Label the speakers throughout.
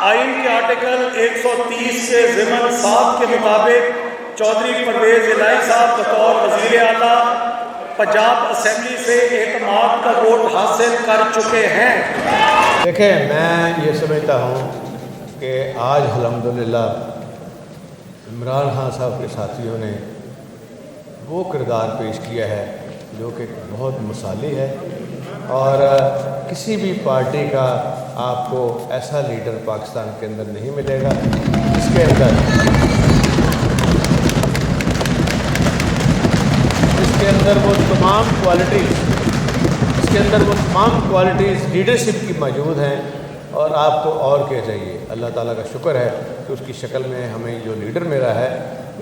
Speaker 1: آئین کے آرٹیکل 130 کے ضمن 7 کے مطابق چودھری پرویز الہی صاحب بطور وزیر اعلیٰ پنجاب اسمبلی سے اعتماد کا ووٹ حاصل کر چکے ہیں۔
Speaker 2: دیکھیں، میں یہ سمجھتا ہوں کہ آج الحمدللہ عمران خان صاحب کے ساتھیوں نے وہ کردار پیش کیا ہے جو کہ بہت مثالی ہے، اور کسی بھی پارٹی کا آپ کو ایسا لیڈر پاکستان کے اندر نہیں ملے گا جس کے اندر وہ تمام کوالٹیز لیڈرشپ کی موجود ہیں، اور آپ کو اور کیا چاہیے۔ اللہ تعالیٰ کا شکر ہے کہ اس کی شکل میں ہمیں جو لیڈر ملا ہے،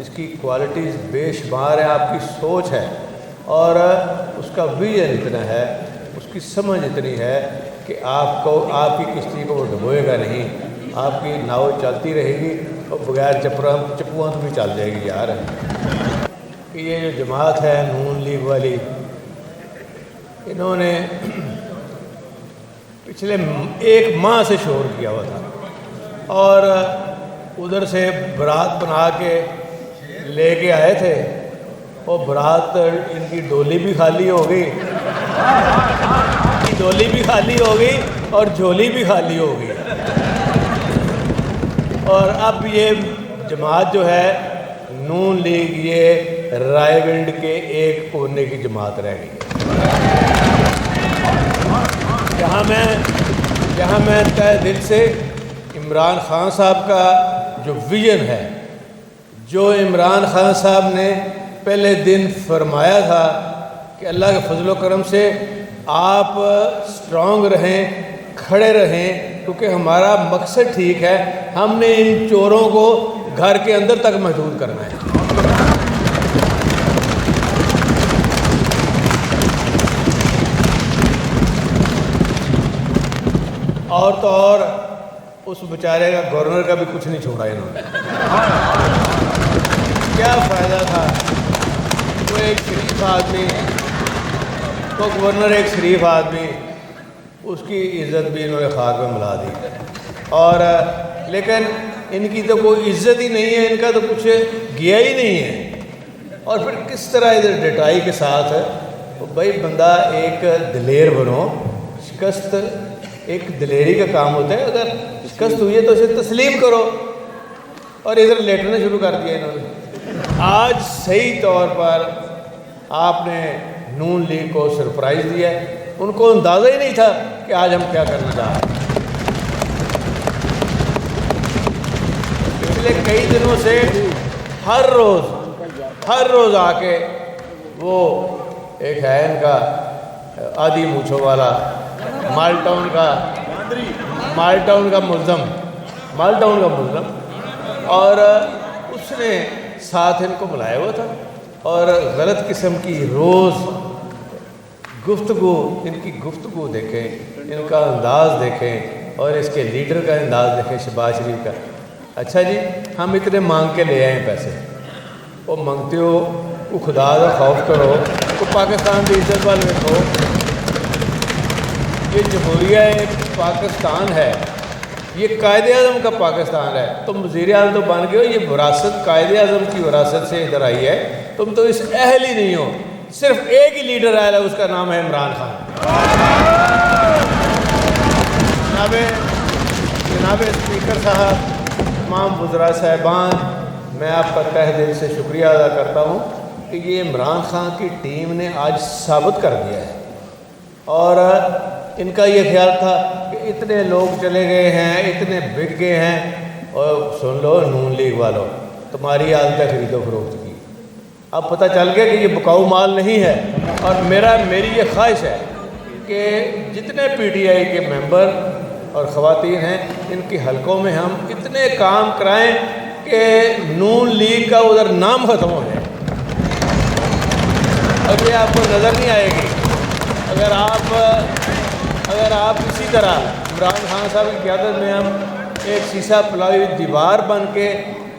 Speaker 2: اس کی کوالٹیز بے شمار ہے، آپ کی سوچ ہے، اور اس کا ویژن اتنا ہے، اس کی سمجھ اتنی ہے کہ آپ کی کشتی کو وہ ڈبوئے گا نہیں، آپ کی ناؤ چلتی رہے گی اور بغیر چپوہاں بھی چل جائے گی۔ یار کہ یہ جو جماعت ہے نون لیگ والی، انہوں نے پچھلے 1 ماہ سے شور کیا ہوا تھا، اور ادھر سے برات بنا کے لے کے آئے تھے، اور برات ان کی ڈولی بھی خالی ہو گئی، اور جھولی بھی خالی ہو گئی، اور اب یہ جماعت جو ہے نون لیگ، یہ رائے گنج کے ایک کونے کی جماعت رہ گئی ہے، جہاں میں تہ دل سے عمران خان صاحب کا جو ویژن ہے، جو عمران خان صاحب نے پہلے دن فرمایا تھا کہ اللہ کے فضل و کرم سے آپ اسٹرانگ رہیں، کھڑے رہیں، کیونکہ ہمارا مقصد ٹھیک ہے، ہم نے ان چوروں کو گھر کے اندر تک محدود کرنا ہے۔ اور تو اور اس بیچارے کا گورنر کا بھی کچھ نہیں چھوڑا انہوں نے۔ کیا فائدہ تھا؟ وہ ایک شریف آدمی، وہ گورنر ایک شریف آدمی، اس کی عزت بھی انہوں نے خاک میں ملا دی، اور لیکن ان کی تو کوئی عزت ہی نہیں ہے، ان کا تو کچھ گیا ہی نہیں ہے، اور پھر کس طرح ادھر ڈٹائی کے ساتھ بھائی بندہ ایک دلیر بنو، شکست ایک دلیری کا کام ہوتا ہے، اگر شکست ہوئی ہے تو اسے تسلیم کرو، اور ادھر لیٹنا شروع کر دیا انہوں نے۔ آج صحیح طور پر آپ نے نون لیگ کو سرپرائز دیا ہے، ان کو اندازہ ہی نہیں تھا کہ آج ہم کیا کرنا چاہ رہے ہیں۔ پچھلے کئی دنوں سے ہر روز آ کے وہ ایک ہے ان کا آدھی مونچھوں والا مال ٹاؤن کا ملزم، اور اس نے ساتھ ان کو بلایا ہوا تھا، اور غلط قسم کی روز گفتگو، ان کی گفتگو دیکھیں، ان کا انداز دیکھیں، اور اس کے لیڈر کا انداز دیکھیں شہباز شریف کا۔ اچھا جی، ہم اتنے مانگ کے لے آئے ہیں پیسے، وہ منگتے ہو وہ خدا کا خوف کرو، وہ پاکستان کی عزت وال دیکھو، یہ جمہوریہ پاکستان ہے، یہ قائد اعظم کا پاکستان ہے، تم وزیر اعظم تو بن گئے ہو، یہ وراثت قائد اعظم کی وراثت سے ادھر آئی ہے، تم تو اس اہل ہی نہیں ہو، صرف ایک ہی لیڈر آیا ہے، اس کا نام ہے عمران خان۔ جناب اسپیکر صاحب، تمام وزراء صاحبان، میں آپ کا تہ دل سے شکریہ ادا کرتا ہوں کہ یہ عمران خان کی ٹیم نے آج ثابت کر دیا ہے، اور ان کا یہ خیال تھا کہ اتنے لوگ چلے گئے ہیں، اتنے بک گئے ہیں، اور سن لو نون لیگ والوں، تمہاری حالت ہے خرید و فروخت کی، اب پتہ چل گیا کہ یہ بکاؤ مال نہیں ہے، اور میری یہ خواہش ہے کہ جتنے پی ٹی آئی کے ممبر اور خواتین ہیں، ان کی حلقوں میں ہم اتنے کام کرائیں کہ نون لیگ کا ادھر نام ختم ہو جائے، اور یہ آپ کو نظر نہیں آئے گی اگر آپ اسی طرح عمران خان صاحب کی قیادت میں ہم ایک شیشہ پلائی ہوئی دیوار بن کے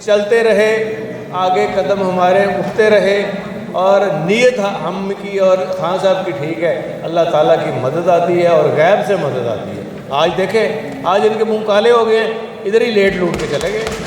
Speaker 2: چلتے رہے، آگے قدم ہمارے اٹھتے رہے، اور نیت ہم کی اور خان صاحب کی ٹھیک ہے، اللہ تعالیٰ کی مدد آتی ہے اور غیب سے مدد آتی ہے۔ آج دیکھیں، آج ان کے منہ کالے ہو گئے ہیں، ادھر ہی لیٹ لوٹ کے چلے گئے.